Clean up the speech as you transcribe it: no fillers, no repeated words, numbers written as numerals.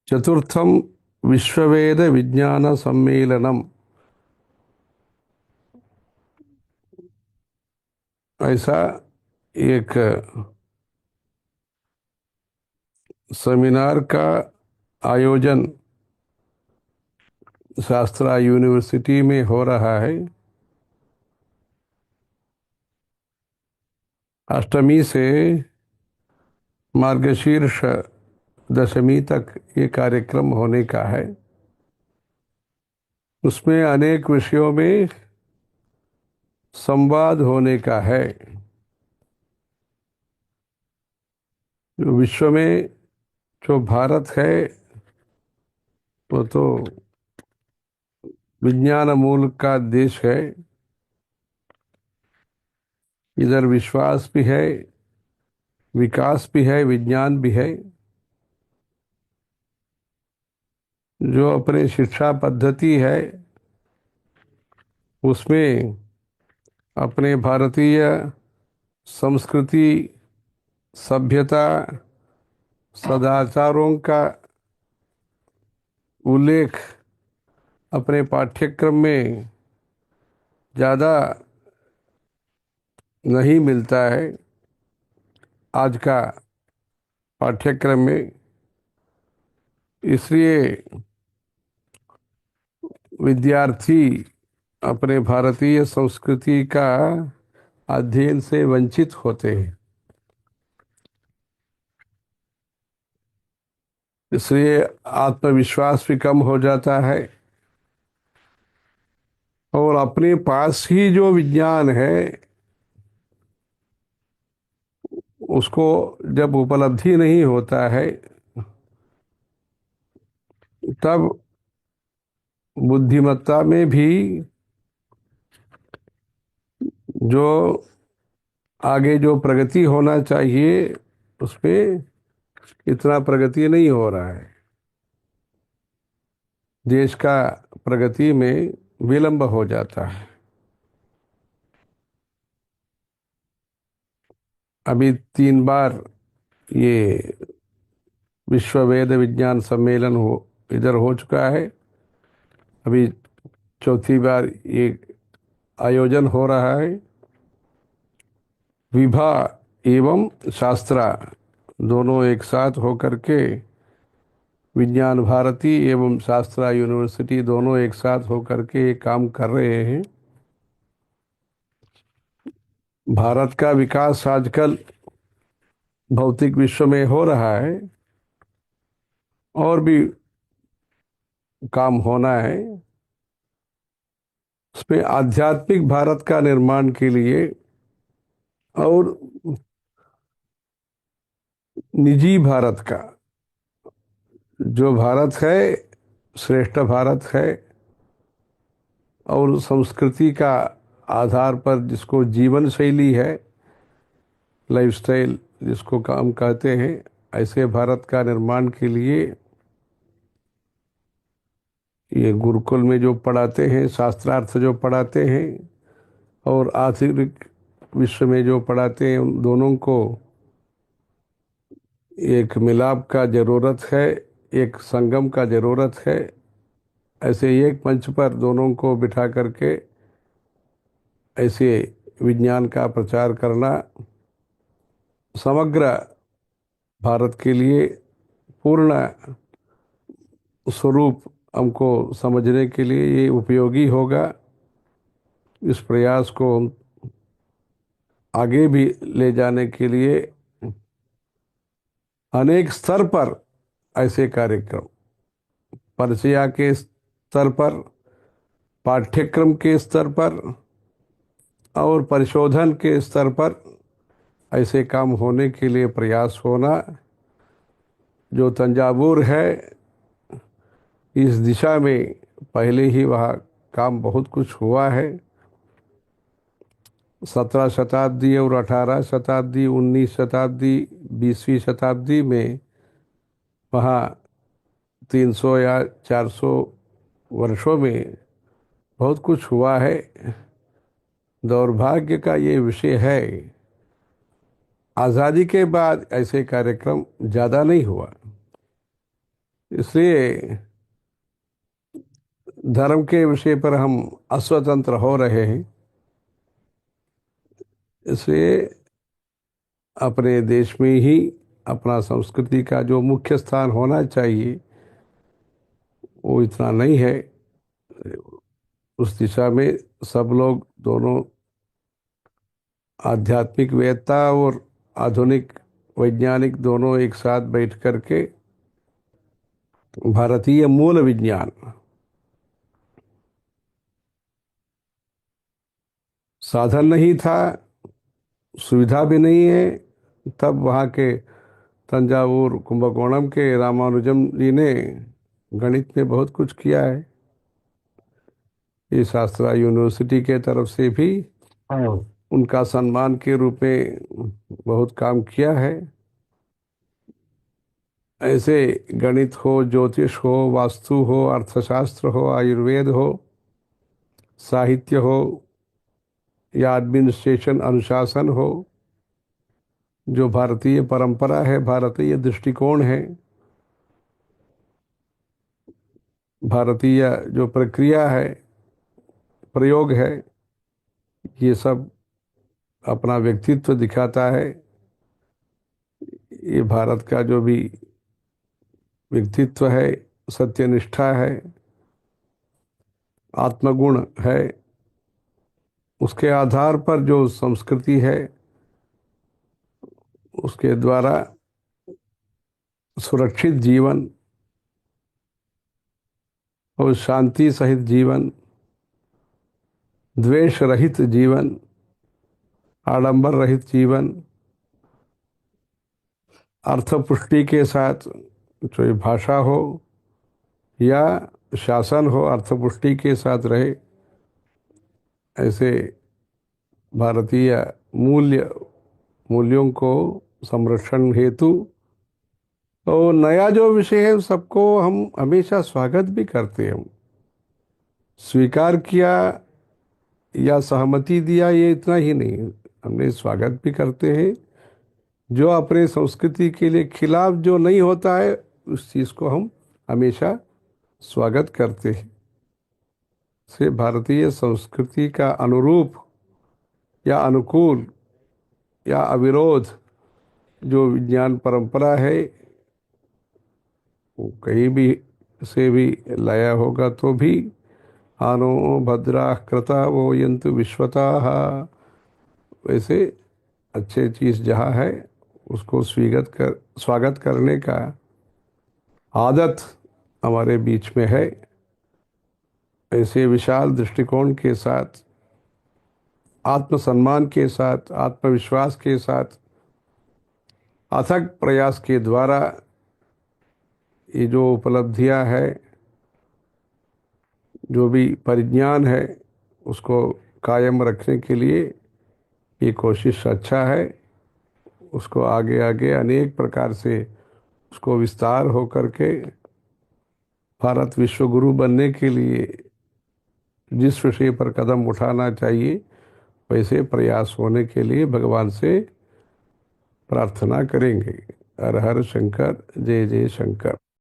चतुर्थम विश्ववेद विज्ञान सम्मेलनम, ऐसा एक सेमिनार का आयोजन शास्त्रा यूनिवर्सिटी में हो रहा है। अष्टमी से मार्गशीर्ष दशमी तक ये कार्यक्रम होने का है। उसमें अनेक विषयों में संवाद होने का है। जो विश्व में जो भारत है वो तो विज्ञान मूल का देश है। इधर विश्वास भी है, विकास भी है, विज्ञान भी है। जो अपने शिक्षा पद्धति है उसमें अपने भारतीय संस्कृति, सभ्यता, सदाचारों का उल्लेख अपने पाठ्यक्रम में ज़्यादा नहीं मिलता है। आज का पाठ्यक्रम में इसलिए विद्यार्थी अपने भारतीय संस्कृति का अध्ययन से वंचित होते हैं। इसलिए आत्मविश्वास भी कम हो जाता है और अपने पास ही जो विज्ञान है उसको जब उपलब्धि नहीं होता है तब बुद्धिमत्ता में भी जो आगे जो प्रगति होना चाहिए उसमें इतना प्रगति नहीं हो रहा है। देश का प्रगति में विलंब हो जाता है। अभी 3 बार ये विश्व वेद विज्ञान सम्मेलन इधर हो चुका है। अभी चौथी बार ये आयोजन हो रहा है। विभा एवं शास्त्रा दोनों एक साथ होकर के, विज्ञान भारती एवं शास्त्रा यूनिवर्सिटी दोनों एक साथ होकर के ये काम कर रहे हैं। भारत का विकास आजकल भौतिक विश्व में हो रहा है और भी काम होना है। उसमें आध्यात्मिक भारत का निर्माण के लिए और निजी भारत का, जो भारत है श्रेष्ठ भारत है और संस्कृति का आधार पर जिसको जीवन शैली है, लाइफस्टाइल जिसको काम कहते हैं, ऐसे भारत का निर्माण के लिए ये गुरुकुल में जो पढ़ाते हैं, शास्त्रार्थ जो पढ़ाते हैं और आधुनिक विश्व में जो पढ़ाते हैं, उन दोनों को एक मिलाप का ज़रूरत है, एक संगम का ज़रूरत है। ऐसे एक मंच पर दोनों को बिठा करके ऐसे विज्ञान का प्रचार करना समग्र भारत के लिए पूर्ण स्वरूप हमको समझने के लिए ये उपयोगी होगा। इस प्रयास को हम आगे भी ले जाने के लिए अनेक स्तर पर ऐसे कार्यक्रम, परिचय के स्तर पर, पाठ्यक्रम के स्तर पर और परिशोधन के स्तर पर ऐसे काम होने के लिए प्रयास होना। जो तंजावुर है इस दिशा में पहले ही वहाँ काम बहुत कुछ हुआ है। 17 शताब्दी और 18 शताब्दी, 19 शताब्दी, 20वीं शताब्दी में वहाँ 300 या 400 वर्षों में बहुत कुछ हुआ है। दौर्भाग्य का ये विषय है, आज़ादी के बाद ऐसे कार्यक्रम ज़्यादा नहीं हुआ। इसलिए धर्म के विषय पर हम अस्वतंत्र हो रहे हैं। इसलिए अपने देश में ही अपना संस्कृति का जो मुख्य स्थान होना चाहिए वो इतना नहीं है। उस दिशा में सब लोग, दोनों आध्यात्मिक वेत्ता और आधुनिक वैज्ञानिक, दोनों एक साथ बैठ करके भारतीय मूल विज्ञान, साधन नहीं था, सुविधा भी नहीं है, तब वहाँ के तंजावुर कुंभकोणम के रामानुजम जी ने गणित में बहुत कुछ किया है। ये शास्त्रा यूनिवर्सिटी के तरफ से भी उनका सम्मान के रूप में बहुत काम किया है। ऐसे गणित हो, ज्योतिष हो, वास्तु हो, अर्थशास्त्र हो, आयुर्वेद हो, साहित्य हो या एडमिनिस्ट्रेशन अनुशासन हो, जो भारतीय परंपरा है, भारतीय दृष्टिकोण है, भारतीय जो प्रक्रिया है, प्रयोग है, ये सब अपना व्यक्तित्व दिखाता है। ये भारत का जो भी व्यक्तित्व है, सत्यनिष्ठा है, आत्मगुण है, उसके आधार पर जो संस्कृति है, उसके द्वारा सुरक्षित जीवन और शांति सहित जीवन, द्वेष रहित जीवन, आडंबर रहित जीवन, अर्थ पुष्टि के साथ, चाहे भाषा हो या शासन हो, अर्थ पुष्टि के साथ रहे, ऐसे भारतीय मूल्यों को संरक्षण हेतु तो नया जो विषय है सबको हम हमेशा स्वागत भी करते हैं। स्वीकार किया या सहमति दिया ये इतना ही नहीं, हमने स्वागत भी करते हैं। जो अपने संस्कृति के लिए खिलाफ जो नहीं होता है उस चीज़ को हम हमेशा स्वागत करते हैं। से भारतीय संस्कृति का अनुरूप या अनुकूल या अविरोध जो विज्ञान परंपरा है वो कहीं भी से भी लाया होगा तो भी आनो भद्रा कृता वो यंतु विश्वताः, वैसे अच्छे चीज़ जहाँ है उसको स्वागत करने का आदत हमारे बीच में है। ऐसे विशाल दृष्टिकोण के साथ, आत्मसम्मान के साथ, आत्मविश्वास के साथ, अथक प्रयास के द्वारा ये जो उपलब्धियां है, जो भी परिज्ञान है, उसको कायम रखने के लिए ये कोशिश अच्छा है। उसको आगे आगे अनेक प्रकार से उसको विस्तार हो करके भारत विश्व गुरु बनने के लिए जिस विषय पर कदम उठाना चाहिए वैसे प्रयास होने के लिए भगवान से प्रार्थना करेंगे। हर हर शंकर, जय जय शंकर।